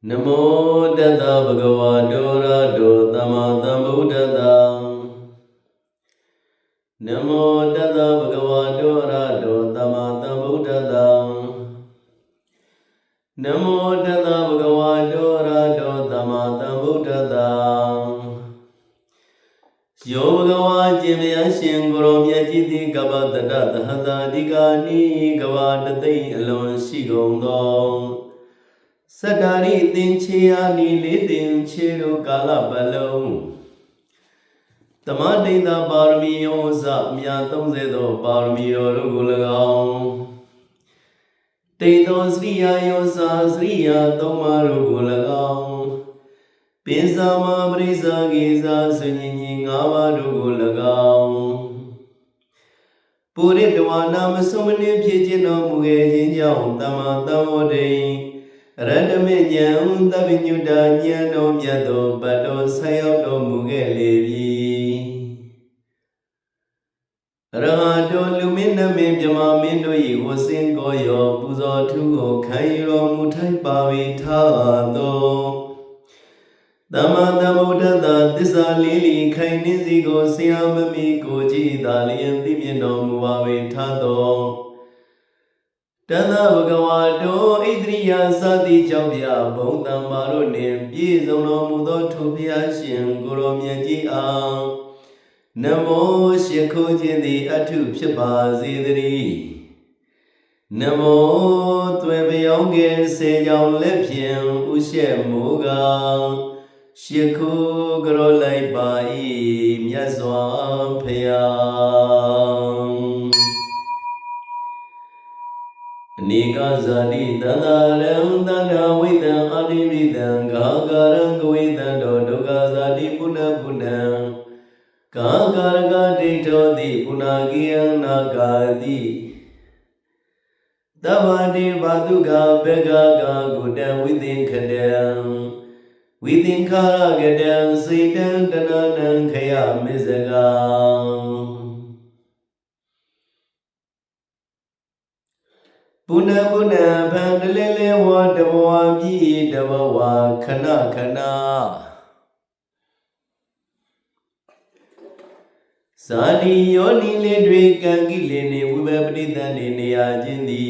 Namo Tassa Bhagavato Arahato Samma Sambuddhassa. Namo Tassa Bhagavato Arahato Samma Sambuddhassa. Namo Tassa Bhagavato Arahato Samma Sambuddhassa. Yo Bhagava Jivya Shin Guru Myajiti Gavatada Dahata Dikani Gavatate Alon Shigondong. Sadari Dinchia Nili Dinchiru Kala Balong Tamadina Barmi Osa Miatom Zedo Barmi Rugulagong Tedo Sriya Yosa Sriya Toma Rugulagong Pinsama Brisa Giza Sunyin Ava Rugulagong Puritwana Masumani Pijino Muge Jinjao Tama Tamode Radamenya Tavinyuda Nyano Myado Bado Sayodo Mugelevi Rahado Lumina Mejama Mindo Yivosin Goyo Buzo Tugo Kairo Mutai Bavi Tado Damadamodada Disa Lili Kainizigo Siamami Koji Dalian Dimino Muavi Tado Tana Bhagavato Idriya Sati Chavya Bhautam Marunim Yizono Mudo Tupya Shin Guru Myaji Ang Namo Shekho Jindi Atu Pshapa Zidri Namo Twebeyonge Sejao Lepyen Ushe Muga Shekho Guru Lai Bai Myaswa Phayang Nika Zadi Dandaram Dandavidam Adividam Gagaram Govidam Dodoga Zadi Puna Puna Gagaraga Dito Di Punagiyam Nagadi Davadi Baduga Begaga Gudam Within Kadam Within Kara Gadam Satan Dananam Kaya Mizagam Puna Puna Pandalele Wadawa Bi Davawa Kana Kana Sadi Yoni Ledri Kangilene Wibabditani Niajindi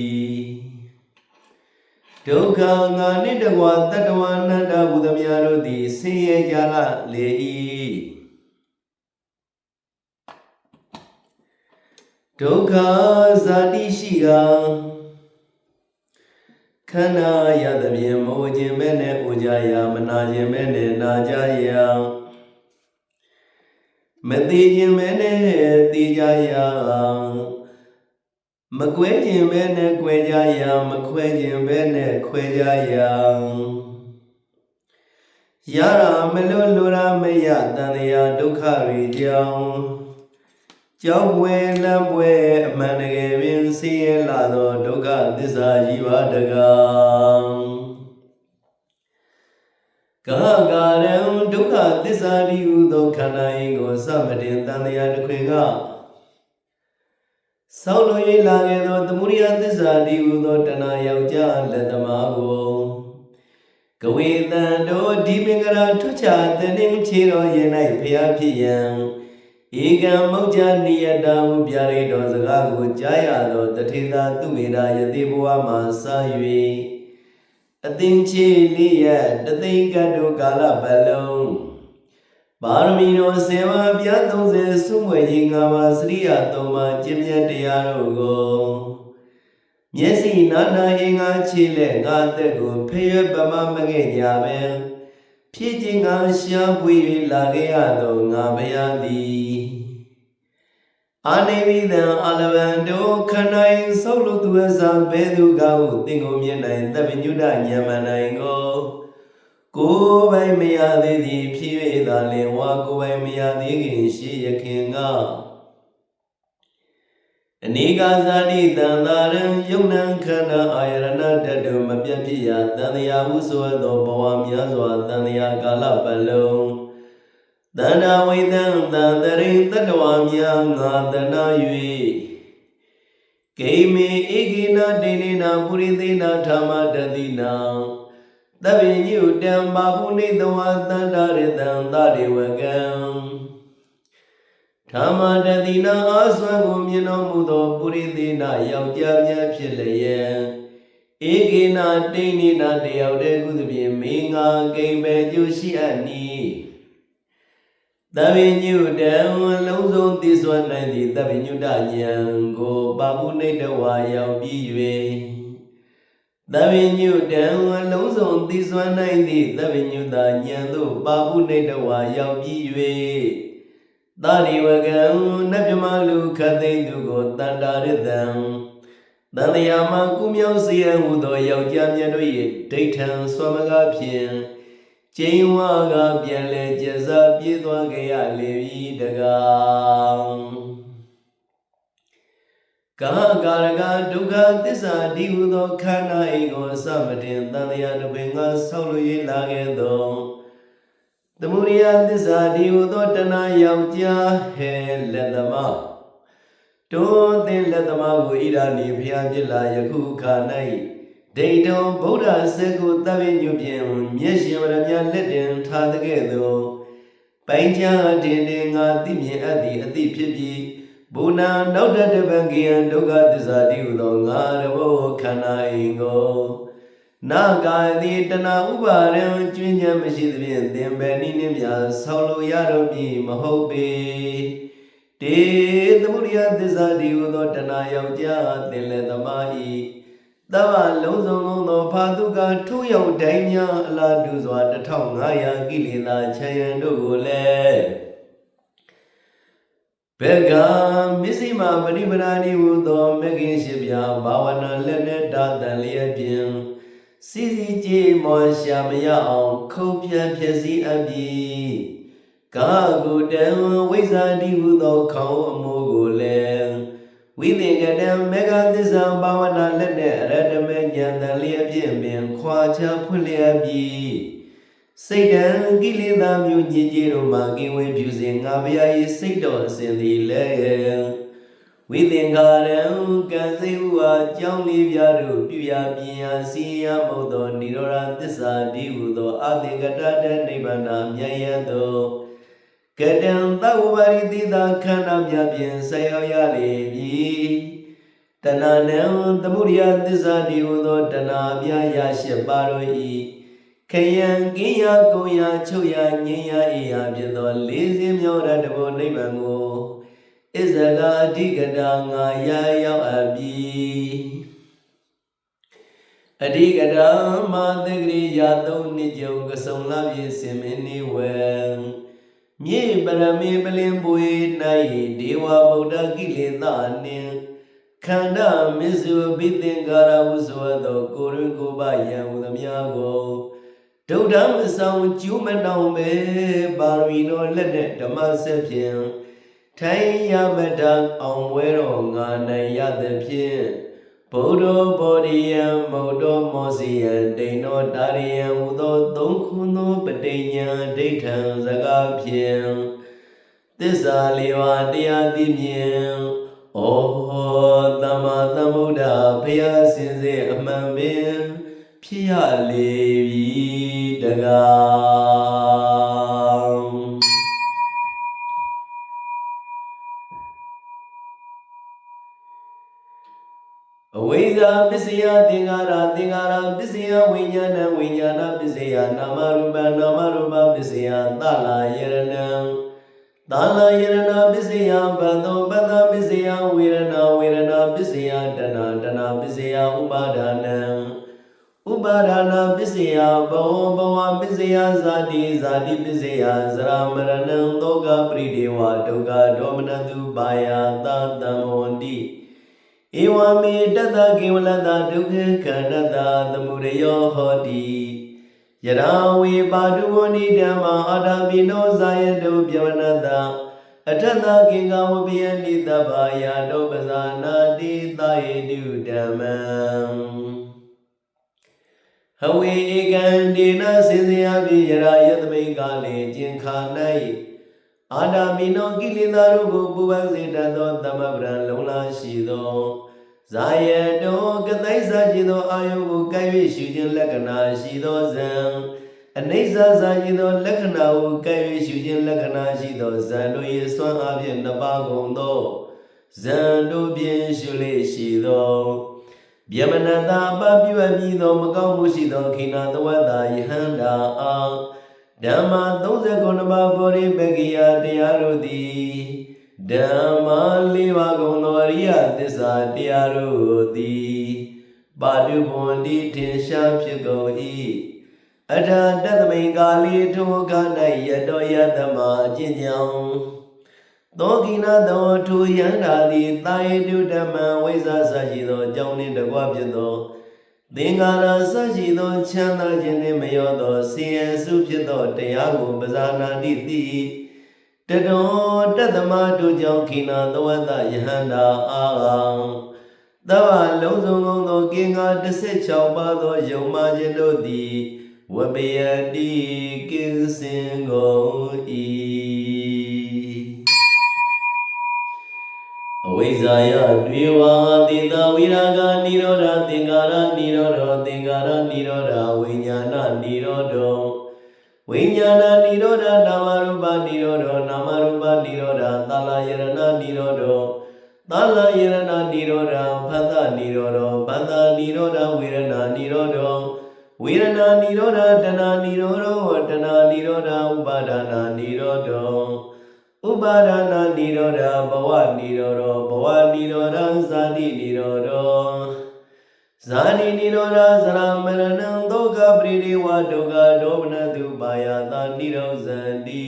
Toka Ngani Dawa Tatawana Dabudamyaro Di Siya Jala Lei Toka Zadi Shiga Kana Yadavim Mojimene Ujaya Manajimene Najaya Medijimene Tijaya Makwejimene Kwejaya Makwejimene Kwejaya Yara Melulura Meya Dania Dukhari Jang Jawwe Lambwe Managavin Siya Lado Duga Disa Jiva Daga Gagaram Duga Disa Diudo Kanaingo Samadin Dania Dukwega Saulo Yelagedo Tamuria Disa Diudo Tanayauja Ledamago Gawedan Do Dimingara Tucha Tening Chiro Yenai Piapian Ega Moja Niyada Byari Dozagago Jayado Tatida Tumida Yadibua Masayui Atinchi Liya Tatingado Gala Balong Barmino Seva Biatonze Sumwe Yingava Sriya Toma Jimya Diarogo Yesi Nana Inga Chile Gatego Paya Bama Magenya Pijinga Shabui Lageado Nabayadi Anevidam Alavando Kanai Solo Tuasa Bedu Gau Tingo Miana Tavinuda Yamanaingo Go by Mayadi Pive Dalewa Go by Mayadi Shia Kinga Aniga Zadi Dandaran Yunan Kana Irana Dadu Mapia Dania Usua do Boamiazwa Dania Gala Balong Dana Wadan Dandarin Tadawamia Nadana Yui Game Igina Dinina Puridina Tama Dadina သဗ္ဗညုတံဘာပုနိတဝါတန္တာရတံသဒေဝကံဓမ္မတတိနာအာဆွမ်းကိုမြင်တော်မူသောပုရိသေနယောက်ျားများဖြစ်လျက်ဧကေနာတိဏိနာတယောက်တည်းကုသဖြင့်မင်္ဂါကိမ္ပေကျိုးရှိအပ်နီသဗ္ဗညုတံလုံးစုံသိစွမ်းနိုင်သည့်သဗ္ဗညုတဉာဏ်ကိုပါပုနိတဝါရောက်ပြီး၍သဗ္ဗညုတံလုံးစုံသိစွမ်းနိုင်သည့်သဗ္ဗညုတဉာဏ်သို့ပါပုနိတဝါရောက်ပြီး၍သရိဝကံနတ်မြမလူခတ်သိမ်းသူကိုတန္တာရတံတန်တရာမှာကုမြောက်စေရဟုသောယောက်ျားမြတ်တို့၏ဒိဋ္ဌံဆွမ်းမကားဖြင့်ကျိန်ဝါကပြန်လဲကျစားပြေးသွားကြရလေပြီတကားကာကာရကဒုက္ခသစ္စာဒီဟုသောခန္ဓာအိကိုအစမတင်တန်တရာတစ်ပင်ကဆောက်လို့ရလာခဲ့သောသမုဒိယသစ္စာဒီဟုသောတဏှာယောက်ျားဟဲလက်သမားတိုးသင်လက်သမားကိုဣရာနိဖျားဖြစ်လာယခုခါ၌ဒိဋ္ဌံဗုဒ္ဓဆေကိုသဗ္ဗညုဖြင့်မျက်ရှင်ဝရမြလက်တင်ထားတဲ့ကဲ့သို့ပိုင်းခြားတင်တင်ငါသိမြင်အပ်သည့်အသည့်ဖြစ်ပြီးဘုနာနောက်တပံကိယံဒုက္ခသစ္စာတည်းဟူသောငါရဘောခန္ဓာအိကိုနာကာတိတဏှာဥပါရံကျွင်းချမ်းမရှိသဖြင့်သင်္ဘေနိနှင့်များဆောက်လို့ရတော့ပြီမဟုတ်ပေတေသမုဒိယသစ္စာတည်းဟူသောတဏှာယောက်ျားသင်လည်းသမား၏သဗ္ဗလုံးစုံလုံးသောဖာတုကထိုးရောက်တိုင်းများအလားတူစွာ1500ကိလေသာခြံရံတို့ကိုလည်းဘေကမစ္စည်းမပရိပရာနိဟုသောမဂ္ဂင်ရှိပြဘာဝနာလက်နဲ့တာတန်လျက်ဖြင့်စီစီကြေးမောရှာမရအောင်ခုတ်ပြတ်ဖြစ်စီအပ်ပြီးကာကုတံဝိဇ္ဇာတိဟုသောခေါင်းအမိုးကိုလည်းဝိသင်္ကတံမေဃသစ္စာဘာဝနာလက်နဲ့အရတမေဉာဏ်တန်လျက်ဖြင့်ပင်ခွာချဖွင့်လျက်ပြီးစိတ်တံကိလေသာမျိုးညစ်ကြေးတို့မှကိဝေပြုစဉ်ငါဘုရား၏စိတ်တော်အစဉ်သည်လည်းဝိသင်္ခာရံကံစိတ်ဟုအားကြောင်းလေးပြားတို့ပြုရာပြင်းရာစီရမဟုတ်သောနိရောဓသစ္စာတည်းဟုသောအသင်္ကတတနိဗ္ဗာန်မြတ်ရသောကတံသဝဝရိတိတာခန္ဓာမြဖြင့်ဆက်ရောက်ရလေပြီတဏှာနံသမုဒိယသစ္စာတည်းဟုသောတဏှာပြရရှိပါတော်၏ခယံကိယကုံယချုပ်ယငြိယအေယဖြစ်သောလေးစင်းမြောရတဘောနိဗ္ဗာန်ကိုဣဇဂာအဓိကတာငါရရောက်အပ်ပြီအဓိကတာမာသဂရိယာသုံးနှစ်ကြုံကစုံလာပြည့်စင်မင်းနေဝံမြေပရမေပလင်ပွေ၌ဒေဝဗုဒ္ဓကိလေသာနှင့်ခန္ဓာမစ္စုပိသင်္ကာရဟုဆိုသောကိုရင်းကိုပယံဟူသမျှကိုဒုဒ္ဓမဆောင်ကျူးမတောင်ပဲပါရမီတော်လက်နဲ့ဓမ္မဆက်ဖြင့်ထိုင်ရမတအောင်ဝဲတော်ငါနိုင်ရသဖြင့်ဗုဒ္ဓဘောဓိယံမုဒ္ဓမောစီယံဒိဏောတာရိယံဟူသောသုံးခုသောပဋိညာဒိဋ္ဌံစကားဖြင့်သစ္စာလေးပါးတရားသိမြင်ဩသမ္မာသမ္ဗုဒ္ဓဘုရားစင်စစ်အမှန်ပင်ဖြစ်ရလေပြီတကားအဝိဇ္ဇာပစ္စယသင်္ခါရသင်္ခါရပစ္စယဝိညာဏဝိညာဏပစ္စယနာမရူပနာမရူပပစ္စယသလာယရဏံသလာယရဏပစ္စယဘသောဘသပစ္စယဝေရဏဝေရဏပစ္စယတဏတဏပစ္စယဥပါဒာနံဥပါဒာနာပစ္စယဘောဘဝပစ္စယဇာတိဇာတိပစ္စယဇရာမရဏံသောကပရိဒေဝဒုက္ခဒေါမနတုဘာယသာတံဝန္တိဧဝမေတတကေဝလတဒုက္ခခန္ဓတသမုဒယောဟောတိယရာဝေပါတုဝဏိဓမ္မာအာတာပိနောဇာယတုပြဝနတအထတကင်္ဂဝပိယနိတဗ္ဗာယတောပဇာနာတိသာယေတုဓမ္မံဟဝေဧကံဒေနစေစယပိယရာယသမိန်ကာလေကျင်ခါ၌အာတာမိနောကိလေသာတို့ကိုပူပန်စေတတ်သောသမဗ္ဗရံလုံလာရှိသောဇာယတောကသိုက်စာကျ ရှိသောအာယုကိုကိုက်၍ရှုခြင်းလက္ခဏာရှိသောဇံအနိစ္စစာရှိသောလက္ခဏာကိုကိုက်၍ရှုခြင်းလက္ခဏာရှိသောဇံတို့၏စွမ်းအားဖြင့်နှစ်ပါးကုန်သောဇံတို့ဖြင့်ရှုလေရှိသောဗျမနတာပပြုအပ်မည်သောမကောင်းမှုရှိသောခိနာသဝတ္တယဟန္တာအားဓမ္မ39ပါးဘောရိပကိယတရားတို့သည်ဓမ္မ4ပါးကုန်သောအရိယသစ္စာတရားတို့သည်ပါတုဘွန်တိထင်ရှားဖြစ်ကုန်၏အထာတသမိန်ကာလီထိုခါ၌ယတောယတမအကျင့်ကြောင့်သောကိနာသောထိုယန္တာသည်တာယေတုဓမ္မဝိဇ္ဇာစရှိသောအကြောင်းနှင့်တကွဖြစ်သောသင်္ကာရစရှိသောချမ်းသာခြင်းနှင့်မရောသောဆင်းရဲစုဖြစ်သောတရားကိုပဇာနာတိတိတတောတသမတို့ကြောင့်ခိနာသဝတ္တယဟန္တာအာသဗ္ဗလုံးစုံကုန်သောကင်္ဂါ16ပါးသောယုံမှခြင်းတို့သည်ဝပယတိကင်းစင်ကုန်၏အဝိဇ္ဇာယတွေဝါတိတဝိရာဂနိရောဓသင်္ကာရနိရောဓသင်္ကာရနိရောဓဝိညာဏနိရောဓဝိညာဏနိရောဓနာမရူပနိရောဓနာမရူပနိရောဓသလယရဏနိရောဓသလယရဏနိရောဓဖသနိရောဓဖသနိရောဓဝေရဏနိရောဓဝေရဏနိရောဓတဏနိရောဓတဏနိရောဓဥပါဒနာနိရောဓဥပါဒနာနိရောဓဘဝနိရောဓဘဝနိရောဓဇာတိနိရောဓဇာတိနိရောဓဇရာမရဏံဒုက္ခပရိဒေဝဒုက္ခဒေါမနတုပါယတာနိရောဇန္တိ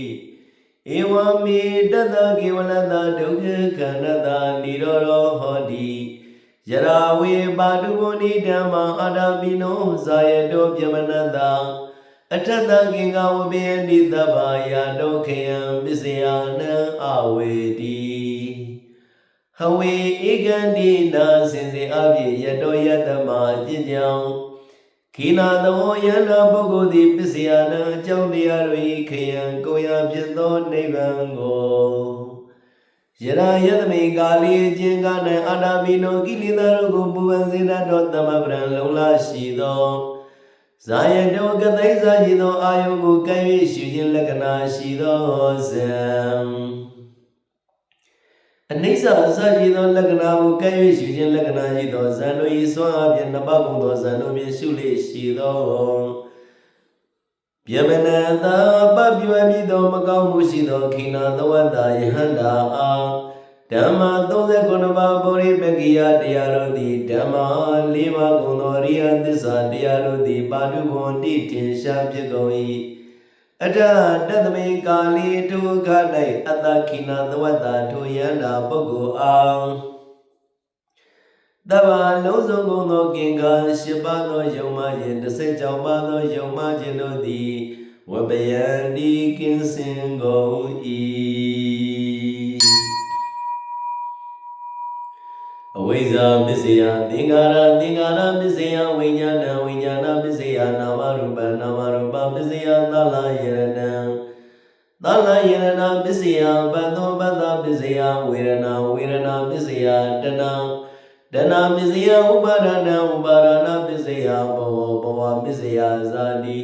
ဧဝမေတတကေဝလတဒုက္ခခန္ဓတာနိရောဓဟောတိယရာဝေပါတုဝနိဓမ္မာအာဒပိနောဇာယတောပြမနတာအထတကင်္ဂဝဘေနိသဗ္ဗာယတောခယံပစ္စယနံအဝေတိဟဝေဧကံတိနာစင်စေအပြည့်ယတောယတမအကျင့်ကြောင့်ခိနာသမောယန္တာပုဂ္ဂိုလ်သည်ပစ္စယနံအကြောင်းတရားတို့၏ခယံကိုယ်ရဖြစ်သောနိဗ္ဗာန်ကိုယရာယသမိကာလီအကျင့်က၌အာတာပိနောကိလေသာတို့ကိုပူပန်စေတတ်သောသမဗရံလုံလရှိသောဇာယတောကသိဇာရှိသောအာယုကိုကိုင်၍ရှုခြင်းလက္ခဏာရှိသောဇံအနိစ္စအစရှိသောလက္ခဏာကိုကိုင်၍ရှုခြင်းလက္ခဏာရှိသောဇံတို့၏စွမ်းအားဖြင့်နှစ်ပါးကုန်သောဇံတို့ဖြင့်ရှုလေရှိသောဗျမနတာပပြုအပ်မည်သောမကောင်းမှုရှိသောခိနာသဝတ္တယဟန္တာအားဓမ္မ39ပါးဘောရိပကိယတရားတို့သည်ဓမ္မ4ပါးကုန်သောအရိယသစ္စာတရားတို့သည်ပါတုဘွန်တိထင်ရှားဖြစ်ကုန်၏အတ္တတသမိန်ကာလီတုခ၌အတ္တခိနာသဝတ္တထိုယန္တာပုဂ္ဂိုလ်အားသဗ္ဗလုံးစုံကုန်သောကင်္ဂါ10ပါးသောယုံမှခြင်း16ပါးသောယုံမှခြင်းတို့သည်ဝပယံတိကင်းစင်ကုန်၏အဝိဇ္ဇာပစ္စယသင်္ကာရသင်္ကာရပစ္စယဝိညာဏဝိညာဏပစ္စယနာမရူပနာမရူပပစ္စယသလယရဏံသလယရဏပစ္စယဘဒ္ဒောဘဒ္ဒပစ္စယဝေရဏဝေရဏပစ္စယတဏဒနာပစ္စယဥပါဒနာဥပါဒနာပစ္စယဘဝဘဝပစ္စယဇာတိ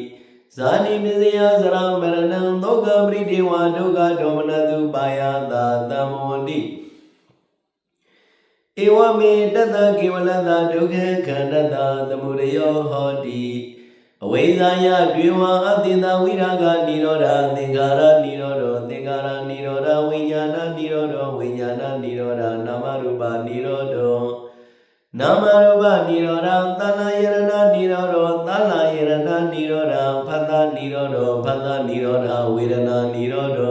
ဇာတိပစ္စယဇရာမရဏံဒုက္ခပရိဒေဝဒုက္ခဒေါမနတုပါယတာတမောတိဧဝမေတတကေဝလတဒုက္ခခန္ဓတာသမုဒယောဟောတိအဝိဇ္ဇာယတွေဝါအသင်္သာဝိရာဂနိရောဓသင်္ခါရနိရောဓသင်္ခါရနိရောဓဝိညာဏနိရောဓဝိညာဏနိရောဓနာမရူပနိရောဓနာမရူပနိရောဓသလယရဏနိရောဓသလယရဏနိရောဓဖသနိရောဓဖသနိရောဓဝေဒနာနိရောဓ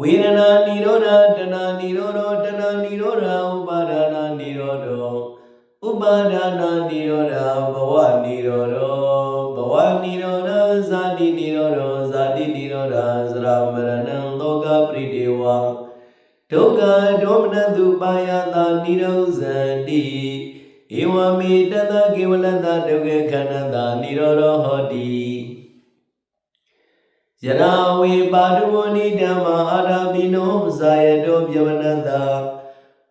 ဝေဒနာနိရောဓတဏနိရောဓတဏနိရောဓဥပါဒနာနိရောဓဥပါဒနာနိရောဓဘဝနိရောဓဘဝနိရောဓဇာတိနိရောဓဇာတိနိရောဓဇရာမရဏံဒုက္ခပရိဒေဝဒုက္ခဒေါမနတုပါယတာနိရောဇန္တိဧဝမေတတကေဝလတဒုက္ခခန္ဓတာနိရောဓဟောတိယရာဝေပါတုဝနိဓမ္မာအာရပိနောဇာယတောပြဝနတာ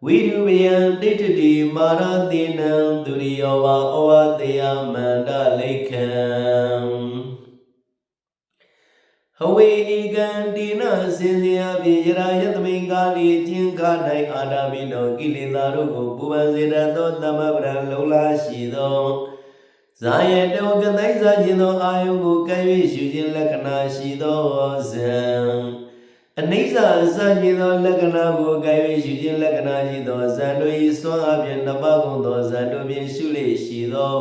ဝိရုပယံဒိဋ္ဌတိမာရတိနံသူရိယောဝဩဝတေယမန္တလိခံဟဝေဧကံတိနစင်စီယပိယရာယတမိန်ကာလီကျင်ခ၌အာဒမိနောကိလေသာတို့ကိုပူပန်စေတတ်သောသမ္မပရံလုံလာရှိသောဇာယတောကသိုင်းစားခြင်းသောအာယုကိုကံ၍ရှုခြင်းလက္ခဏာရှိသောဇံအနိစ္စအစခြင်းသောလက္ခဏာကိုကံ၍ရှုခြင်းလက္ခဏာရှိသောဇံတို့၏စွမ်းအားဖြင့်နှစ်ပါးကုန်သောဇံတို့ဖြင့်ရှုလေရှိသော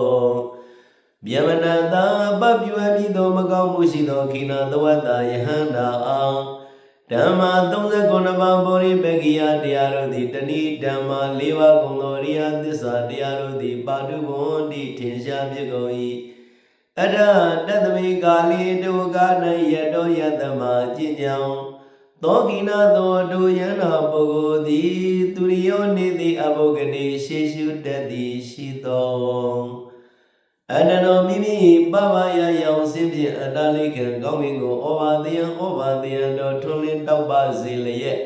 ဗျမနတာပပြုအပ်ပြီးသောမကောင်းမှုရှိသောခိနာသဝတ္တယဟန္တာအောင်ဓမ္မ39ပါးဘောရိပကိယတရားတို့သည်တဏိဓမ္မ4ပါးကုန်သောရိယသစ္စာတရားတို့သည်ပါတုဘွန်တိထင်ရှားဖြစ်ကုန်၏အတ္တတသမိကာလီတုကာနယတောယတမကျင့်ကြောင်းသောကိနာသောတုယန္တာပုဂ္ဂိုလ်သည်သူရိယောနေသည်အဘုဂ္ဂတိရှေရှုတတ်သည်ရှိသောအနန္တောမိမိပပယယောင်စင်ဖြင့်အတ္တလိကံကောင်းကင်ကိုဩဘာသယံတော်ထွန်းလင်းတောက်ပါစေလျက်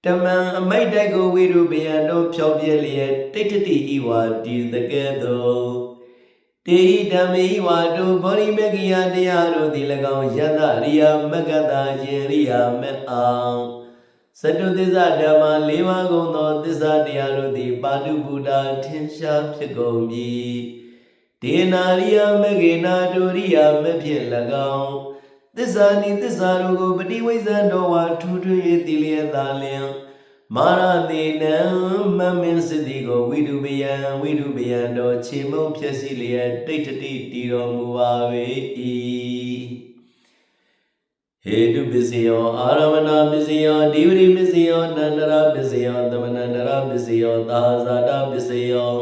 တမန်အမိတ်တိုက်ကိုဝိရုပယံတော်ဖြောပြလျက်တိဋ္ဌတိဤဝါဒီတကဲ့သို့တေဟိဓမ္မေဤဝါတို့ဗောဓိမဂ္ဂိယတရားတို့သည်၎င်းယတရိယမဂ္ဂတာခြင်းရိယာမအောင်သတ္တုသစ္စာဓမ္မ၄ပါးကုန်သောသစ္စာတရားတို့သည်ပါတုဗုဒ္ဓထင်ရှားဖြစ်ကုန်ပြီဒေနာရိယမဂ္ဂေနာဒုရိယမဖြင့်၎င်းသစ္စာနိသစ္စာတို့ကိုပฏิဝိဇ္ဇံတော်ဝါထူးထွင်း၍တည်လျက်သာလျင်မာရတိနံမမင်းစတိကိုဝိတုပယံတော်ခြေမုံဖြစ်စီလျက်တိဋ္ဌတိတည်တော်မူပါ၏ဟေတုပစ္စယောအာရမဏပစ္စယောဒီဝိပစ္စယောနန္တရပစ္စယောသမဏန္တရပစ္စယောသာဇာတပစ္စယော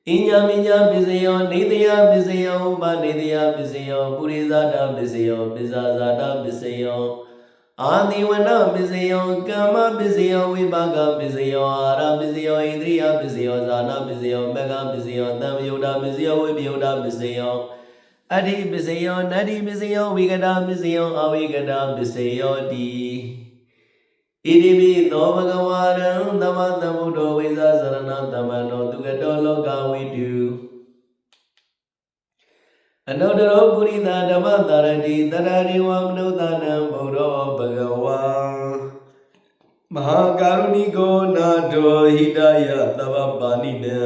ဣညာမိညာပစ္စယောနေတယပစ္စယောဥပနေတယပစ္စယောပုရိသတာပစ္စယောပစ္ဆာဇာတပစ္စယောအာနိဝနပစ္စယောကမ္မပစ္စယောဝိပါကပစ္စယောအာရပစ္စယောဣန္ဒြိယပစ္စယောဇာနာပစ္စယောမဂ္ဂပစ္စယောသံယုဒပစ္စယောဝိပယုဒပစ္စယောအဋ္ဌိပစ္စယောနတ္တိပစ္စယောဝိကတပစ္စယောအဝိကတပစ္စယောတိဣတိပိသောဘဂဝါရံသမသမုဒ္ဒောဝိဇ္ဇာစရဏသမ္မနောသူကတောလောကဝိတုအနုတ္တရောပုရိသဓမ္မတာရတိတရရိဝမနုဿာနံဘုရောဘဂဝါမဟာကာရုဏိကောနာတောဟိတယသဗ္ဗပါဏိနံ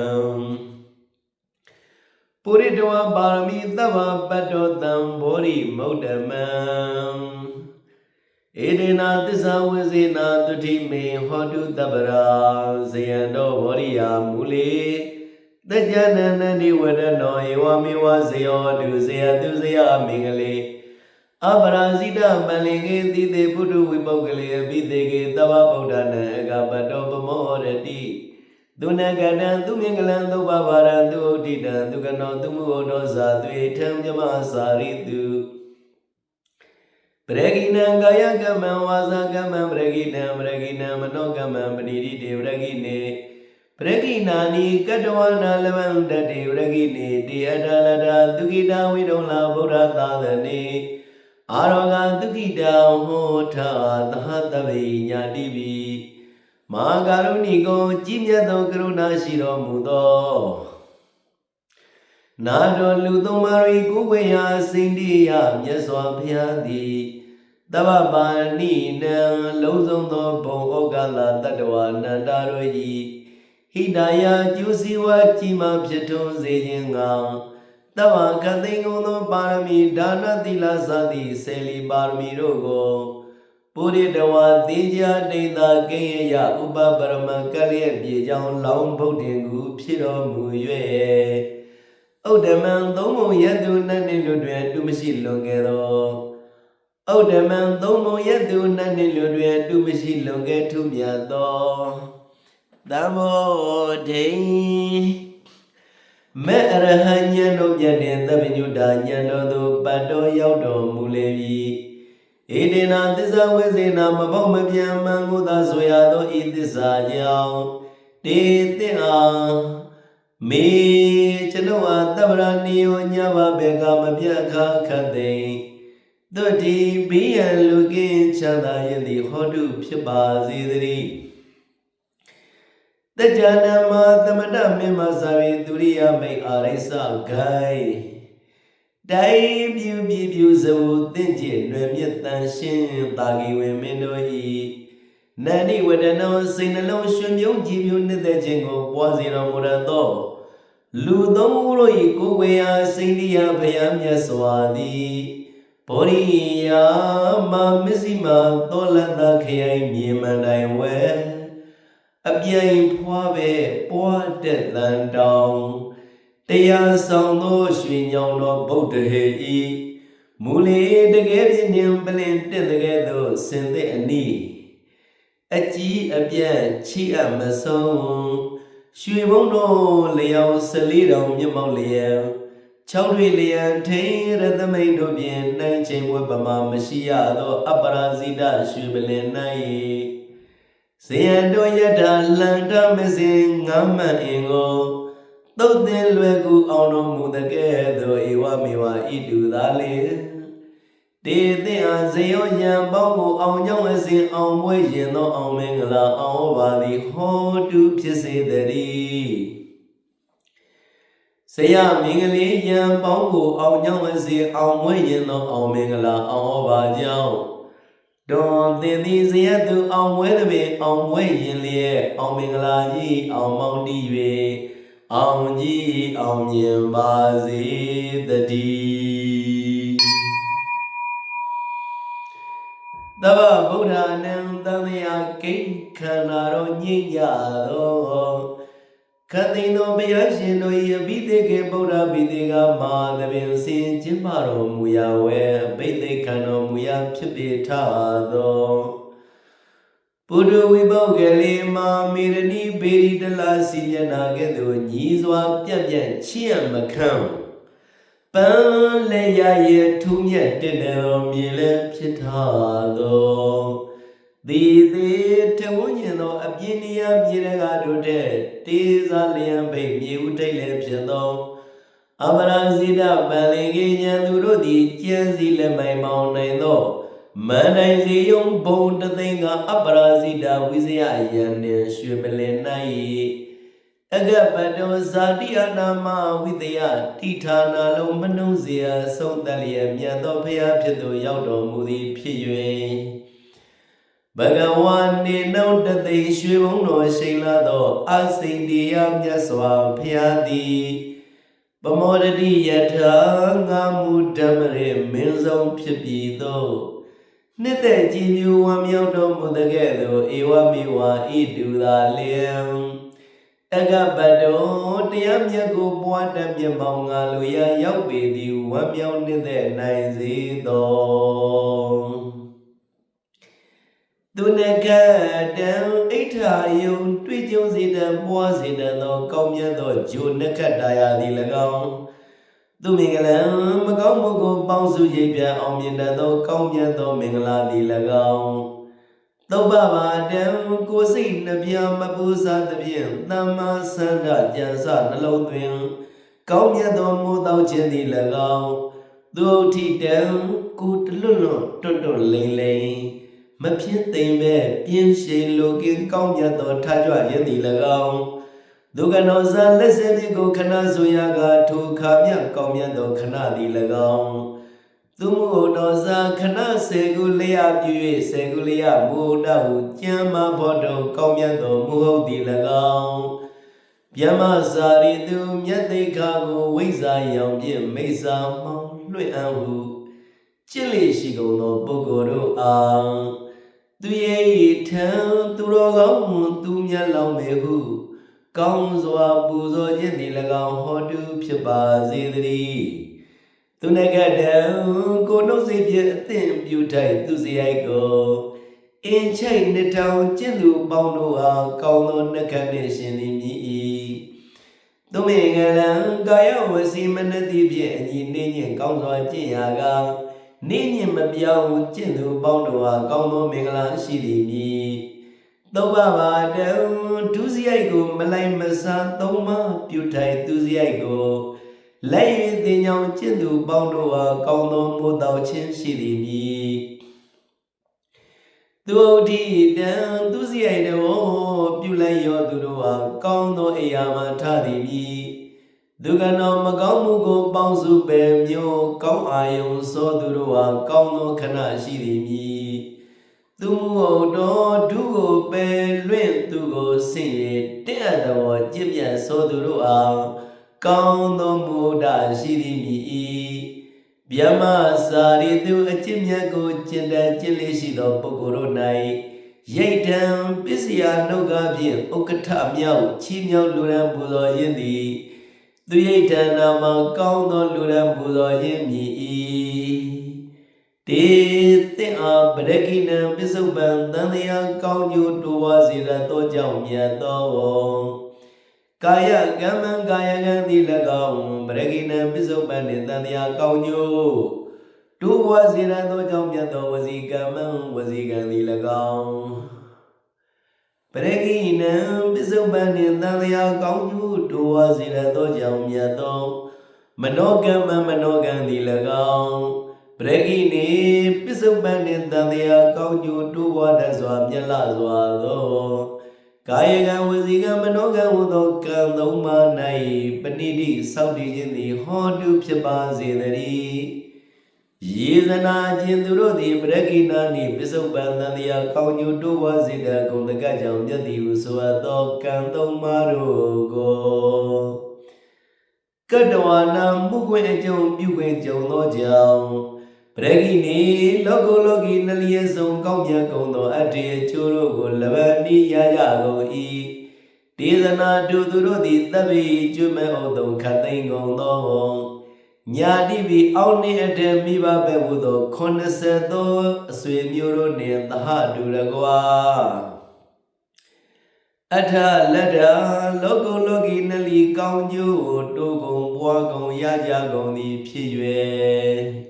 ပုရိတဝပါရမီသဗ္ဗပတ္တောတံဘောရိမௌဒ္ဓမံဧဒေနာသစ္စာဝိဇေနာတုတိမေဟောတုတပ္ပရာဇယံတော်ဘောရိယာမူလေတကြနန္တိဝရနောဧဝမေဝဇယောတုဇယတုဇယမင်္ဂလေအပရာဇိတမလင်္ကေတိတေပုထုဝိပုဂ္ဂလေအပိတေကေသဗ္ဗဗုဒ္ဓနာအကပတောပမောရတိသူနကတံသူမင်္ဂလံသုဘဗာရံသူဥဒိတံသူကနောသူမုဟောဇာသွေထံမြမစာရိတုပရဂိနံကာယကမ္မံဝါစာကမ္မံပရဂိနံမနောကမ္မံပဏိတိတေပရဂိနေပရဂိနာနိကတဝနာလမံတတေပရဂိနေတေအတလတာသုခိတာဝိဒုံလာဗုဒ္ဓသာသနေအာရောဂသုခိတာဟောထာသဟတဗေညာတိပိမဟာကာရုဏိကောကြီးမြတ်သောကရုဏာရှိတော်မူသောနာတော်လူသုံးပါး၏ကိုယ်ဝေယစိန္ဒိယမြတ်စွာဘုရားသည်သဗ္ဗပါဏိနံလုံးစုံသောဘုံဩဃလတတ္တဝနန္တာတို့၏ဟိတယကျိုးစီဝါကြီးမှဖြစ်ထွန်းစေခြင်းငှာသဗ္ဗခသိင်ကုန်သောပါရမီဒါနသီလစသည်စေလီပါရမီတို့ကိုပုရိတဝါသေကြဒိဋ္ဌာကိယယဥပပရမကလျက်ပြေကြောင်းလောင်းဗုဒ္ဓင်ကူဖြစ်တော်မူ၍ဥဒ္ဓမံသုံးပုံယတုနတ်နှင့်လွတ်တွင်တူမရှိလွန်ခဲ့သောဥဒ္ဓမံသုံးပုံယတုနတ်နှင့်လွတ်တွင်တူမရှိလွန်ခဲ့ထူးမြတ်သောသံမောဒိမေအရဟံဉာဏ်တို့မြတ်တဲ့သဗ္ဗညုတာဉာဏ်တော်သို့ပတ်တော်ရောက်တော်မူလေပြီဧတေနာသစ္စာဝိဇေနာမပေါမပြန်မှန်ကိုသာဆိုရသောဤသစ္စာကြောင့်တေသင်အားမေကျွန်ုပ်အားတပ္ပရာနိယောညဘဘေကမပြတ်အခါခတ်သိ တို့ဒီဘီယံလူကင်းချမ်းသာရင်ဒီဟောတုဖြစ်ပါစေတည်းတကြနမသမတမေမစာရီသူရိယမိတ်အာရိစဂိုင်းတိုင်းပြူစဝတင့်ကျင်ရွယ်မြတ်တန်ရှင်းတာဂီဝင်မင်းတို့ဤနန္ဒီဝဒနောစိတ်နှလုံးရှင်ပြုံးကြည်ပြုနှစ်သက်ခြင်းကိုပွားစေတော်မူသောလူသုံးဦးတို့၏ကိုယ်ဝေယစိန္ဒိယဘုရားမြတ်စွာသည်ဘောရိယာမမစ္စည်းမသောလတခရိုင်မြေမှန်တိုင်ဝဲအပြိုင်ဖွားပဲပွားတက်လန်တောင်တရားဆောင်သောရွှေညောင်သောဗုဒ္ဓဟေဤမူလေတကယ်ပြင်းပြပလင်တက်တကယ်သို့စင်တဲ့အနီးအကြီးအပြတ်ချီအပ်မဆုံးရွှေဘုံတော်လျောက်14တောင်မြတ်မောက်လျက်6တွေလျံထိန်ရသမိန်တို့ဖြင့်နိုင်ချိန်ဝပမာမရှိရသောအပရာဇိတရွှေပလင်၌ဇယံတို့ယထာလန္တမစင်ငမ်းမှန်အင်ကိုသုတ်သင်လွယ်ကူအောင်တော်မူတကဲ့သို့ဧဝမေဝဤတူသာလေတေသင်အားဇယောယံပေါင်းကိုအောင်ကြောင်းအစဉ်အောင်မွေးရင်သောအောင်မင်္ဂလာအောင်ပါသည်ဟောတုဖြစ်စေတည်းဆရာမင်္ဂလေးယံပေါင်းကိုအောင်ကြောင်းအစဉ်အောင်မွေးရင်သောအောင်မင်္ဂလာအောင်ပါကြောင်းတွန်သင်သည်ဇယသူအောင်မွေးသည်ပင်အောင်မွေးရင်လျက်အောင်မင်္ဂလာကြီးအောင်မောင်းတည်၍အောင်ကြီးအောင်မြင်ပါစေတည်းသဗ္ဗဗုဒ္ဓနံသံဃာကိခန္ဓာတော်ညင်ကြသောခသိန်တော်ဘုရားရှင်တို့၏အဘိဓိကေဗုဒ္ဓဘိဓိကမာသဘင်စင်ကျင်းပတော်မူရာဝဲဘိသိခံတော်မူရာဖြစ်ပေထသောပုဒ္ဓဝိဘောကလေးမာမေရဏိဘေရီတလာစီမျက်နာကဲ့သို့ညီးစွာပြန့်ချီရမခံပန်းလေရရဲ့ထူးမြတ်တဲ့တော်မြင်လည်းဖြစ်ထသောဒီသေးထဝဉ္ဇဉ်သောအပြင်းနေရမြေတကားတို့တဲ့တေစာလျံဘိတ်မြေဥထိတ်လည်းဖြစ်သောအပရာဇိတပန်လင်ကြီးဉာဏ်သူတို့သည်ကျမ်းစီလက်မိုင်မောင်းနိုင်သောမန္တိုင်စီယုံဘုံတသိန်းကအပရာဇိတဝိဇယယံနှင့်ရွှေပလင်၌အဂပတောဇာတိအနာမဝိတယတိဌာနာလုံးမနှုံးเสียဆုံးတလျက်မြတ်သောဘုရားဖြစ်သို့ရောက်တော်မူသည်ဖြစ်၍ဘဂဝါနေနှုတ်တသိရွှေဘုံတော်ရှိန်လာသောအစိန်တရားမြတ်စွာဘုရားသည်ပမောဒတိယထာငါမူဓမ္မရေမင်းဆုံးဖြစ်ပြီးသောနှစ်သက်ကြည်ညိုဝမ်းမြောက်တော်မူတကဲ့သို့ဧဝမေဝဤတူသာလျံအဂပတောတရားမြတ်ကိုပွားတတ်မြတ်မောင်ငါလိုရရောက်ပေသည်ဝမ်းမြောက်နှစ်သက်နိုင်စေသောသူနကတံဣဋ္ဌာယုံတွေ့ကြုံစေတံပွားစေတံသောကောင်းမြတ်သောဂျိုနကတာယာသည်၎င်းသူမင်္ဂလံမကောင်းမှုကိုပေါင်းစုရိပ်ပြန်အောင်မြင်တတ်သောကောင်းမြတ်သောမင်္ဂလာသည်၎င်းသုဘဘာတံကိုစိတ်နှပြမပူစားသဖြင့်သမ္မာစန္ဒကြံစနှလုံးသွင်းကောင်းမြတ်သောမိုးတောက်ခြင်းသည်၎င်းသူဥထိတံကိုတလွတ်လွတ်တွတ်တွတ်လိမ့်လိမ့်မဖြစ်သိမ်ပဲပြင်းရှည်လိုကင်းကောင်းမြတ်သောထကြွခြင်းသည်၎င်းဒုက္ခနောဇာလက်စမြစ်ကိုခဏဆိုရကထိုခါမြကောင်းမြတ်သောခဏသည်၎င်းသူမို့တော်ဇာခဏစေကုလျပြည့်၍စေကုလျမူတဟုကျမ်းမဘောတော်ကောင်းမြတ်သောမူဟုတ်သည်၎င်းဗျမဇာရီသူမြတ်သိခါကိုဝိဇ္ဇာရောင်ဖြင့်မိစ္ဆာမှောင်လွှင့်အံ့ဟုจิตလေရှိကုန်သောပုဂ္ဂိုလ်တို့အားသူရဲ့ထံသူတော်ကောင်းသူမြတ်လောင်းမေဟုကောင်းစွာပူဇော်ခြင်းသည်၎င်းဟောတုဖြစ်ပါစေတည်းသူနကတံကိုနှုတ်စေဖြင့်အသင်ပြုထိုက်သူစရိုက်ကိုအင်ချိတ်နှစ်ထောင်ကျင့်သူပေါင်းတို့အားကောင်းသောနကနှင့်ရှင်သည်မြည်၏သူမင်္ဂလံကာယဝစီမနတိဖြင့်အညီနေညင်ကောင်းစွာကျင့်ရာကနေညင်မပြောင်းကျင့်သူပေါင်းတို့အားကောင်းသောမင်္ဂလာရှိသည်မြည်သုဘဘာတံဒုစရိုက်ကိုမလိုက်မဆန်းသုံးမပြုထိုက်သူစရိုက်ကို လက်၍သင်ကြောင့်ကျင့်သူပေါင်းတို့အားကောင်းသောမိုးတောက်ခြင်းရှိသည်မည်သူအုပ်တိတံသူစရိုက်တော်ပြုလိုက်ရောသူတို့အားကောင်းသောအရာမှထသည်မည်သူကတော်မကောင်းမှုကိုပေါင်းစုပယ်မျိုးကောင်းအာယုံစောသူတို့အားကောင်းသောခဏရှိသည်မည်သူမူဟုတ်တော်ဒုကိုပယ်လွင့်သူကိုဆင့်၍တဲ့အပ်သောကျင့်မြတ်စောသူတို့အားကောင်းသောမူဒရှိသည်မည်ဗျမစာရီသူအကျင့်မြတ်ကိုကျင့်တတ်ကျင့်လေးရှိသောပုဂ္ဂိုလ်တို့၌ရိတ်တံပစ္စယနှုတ်ကားဖြင့်ဥက္ကဋ္ဌမြောက်ချီးမြှောက်လူရန်ပူဇော်ခြင်းသည်သူရိတ်တံနာမှာကောင်းသောလူရန်ပူဇော်ခြင်းမည်တေသင်အားပရကိနံပစ္စုပန်တန်တရားကောင်းကျိုးတိုးဝါစေရသောကြောင့်မြတ်သောကာယကမ္မံကာယကံသည်၎င်းပရကိနံပစ္စုပန်နှင့်တန်တရားကောင်းကျိုးတိုးဝါစေရသောကြောင့်မြတ်သောဝစီကမ္မံဝစီကံသည်၎င်းပရကိနံပစ္စုပန်နှင့်တန်တရားကောင်းကျိုးတိုးဝါစေရသောကြောင့်မြတ်သောမနောကမ္မံမနောကံသည်၎င်းပရကိနေပစ္စုပန်နှင့်တန်တရားကောင်းကျိုးတိုးဝါတတ်စွာမြတ်လစွာသောကာယကံဝစီကံမနောကံဟူသောကံသုံးပါး၌ပဏိတိစောင့်တည်ခြင်းသည်ဟောတုဖြစ်ပါစေတည်းယေဇနာခြင်းသူတို့သည်ပရကိနာနှင့်ပစ္စုပန်တန်တရားကောင်းကျိုးတိုးဝါစေတတ်ကုန်တကကြောင့်မြတ်သည်ဟုဆိုအပ်သောကံသုံးပါးတို့ကိုကတ္တဝနာမှုခွင့်အကျုံပြုခွင့်ကြုံသောကြောင့်ပရကိနေလောကုလောကီနလျက်ဆုံးကောင်းမြတ်ကုန်သောအတ္တေအကျိုးတို့ကိုလဘနိရကြကုန်၏ဒေသနာတူသူတို့သည်သဗ္ဗေကျွမဲ့ဥတုံခတ်သိမ်းကုန်သောညာတိပိအောက်နှင့်အထက်မိဘပဲ့ဟုသော80သောအဆွေမျိုးတို့နှင့်သဟတူရကွာအထလက်တာလောကုလောကီနလီကောင်းကျိုးတိုးကုန်ပွားကုန်ရကြကုန်သည်ဖြစ်၍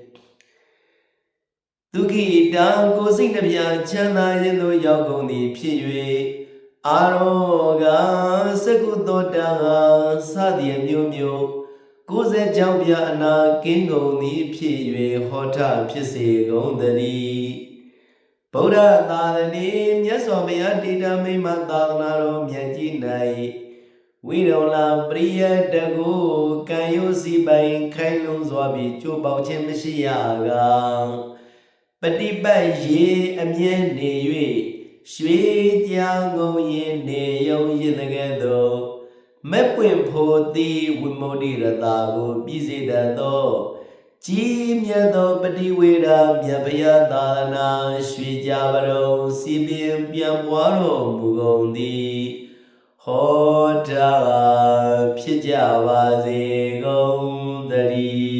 ဒုက္ခိတံကိုစိတ်နှပြချမ်းသာခြင်းသို့ရောက်ကုန်သည်ဖြစ်၍အာရောဂစကုသောတံစသည်မျိုးမျိုး96ပြအနာကင်းကုန်သည်ဖြစ်၍ဟောထဖြစ်စေကုန်သတည်းဗုဒ္ဓသာသနေမြတ်စွာဘုရားတိတမိမ္မသာသနာတော်မြတ်ကြီး၌ဝိရုံလာပရိယတကုကံယုစီပိုင်ခိုင်လုံစွာပြီးကြိုးပေါခြင်းမရှိရကပฏิပတ်ရေအမြဲနေ၍ရွှေကြောင်ကုန်ရင်နေယုံရင်တကဲ့သို့မက်ပွင့်ဖို့သည်ဝိမု ဒ္ဓိရတာကိုပြည်စေတတ်သောကြီးမြတ်သောပฏิဝေဒမြတ်ဗျာသာသနာရွှေကြပါတော်စီပင်ပြန်ပွားတော်မူကုန်သည်ဟောတာဖြစ်ကြပါစေကုန်သတည်း